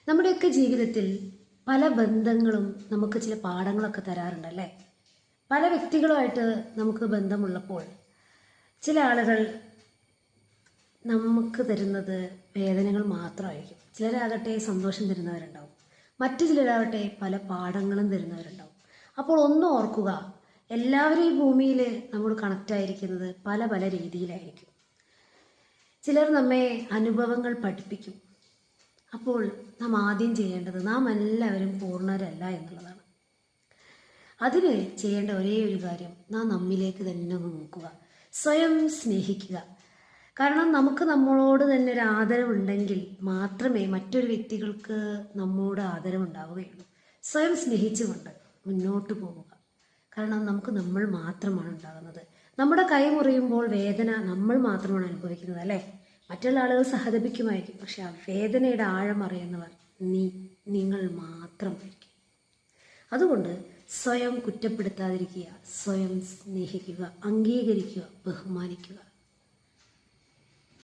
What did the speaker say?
നമ്മുടെയൊക്കെ ജീവിതത്തിൽ പല ബന്ധങ്ങളും നമുക്ക് ചില പാഠങ്ങളൊക്കെ തരാറുണ്ടല്ലേ. പല വ്യക്തികളുമായിട്ട് നമുക്ക് ബന്ധമുള്ളപ്പോൾ ചില ആളുകൾ നമുക്ക് തരുന്നത് വേദനകൾ മാത്രമായിരിക്കും. ചിലരാകട്ടെ സന്തോഷം തരുന്നവരുണ്ടാവും, മറ്റു ചിലരാകട്ടെ പല പാഠങ്ങളും തരുന്നവരുണ്ടാവും. അപ്പോൾ ഒന്ന് ഓർക്കുക, എല്ലാവരും ഈ ഭൂമിയിൽ നമ്മൾ കണക്റ്റായിരിക്കുന്നത് പല പല രീതിയിലായിരിക്കും. ചിലർ നമ്മെ അനുഭവങ്ങൾ പഠിപ്പിക്കും. അപ്പോൾ നാം ആദ്യം ചെയ്യേണ്ടത്, നാം എല്ലാവരും പൂർണ്ണരല്ല എന്നുള്ളതാണ്. അതിന് ചെയ്യേണ്ട ഒരേ ഒരു കാര്യം, നാം നമ്മിലേക്ക് തന്നെ ഒന്ന് നോക്കുക, സ്വയം സ്നേഹിക്കുക. കാരണം നമുക്ക് നമ്മളോട് തന്നെ ഒരു ആദരവുണ്ടെങ്കിൽ മാത്രമേ മറ്റൊരു വ്യക്തികൾക്ക് നമ്മോട് ആദരവുണ്ടാവുകയുള്ളൂ. സ്വയം സ്നേഹിച്ചുകൊണ്ട് മുന്നോട്ട് പോവുക. കാരണം നമുക്ക് നമ്മൾ മാത്രമാണ് ഉണ്ടാകുന്നത്. നമ്മുടെ കൈ മുറിയുമ്പോൾ വേദന നമ്മൾ മാത്രമാണ് അനുഭവിക്കുന്നത് അല്ലേ. മറ്റുള്ള ആളുകൾ സഹതപിക്കുമായിരിക്കും, പക്ഷെ ആ വേദനയുടെ ആഴം അറിയുന്നവർ നിങ്ങൾ മാത്രമായിരിക്കും. അതുകൊണ്ട് സ്വയം കുറ്റപ്പെടുത്താതിരിക്കുക, സ്വയം സ്നേഹിക്കുക, അംഗീകരിക്കുക, ബഹുമാനിക്കുക.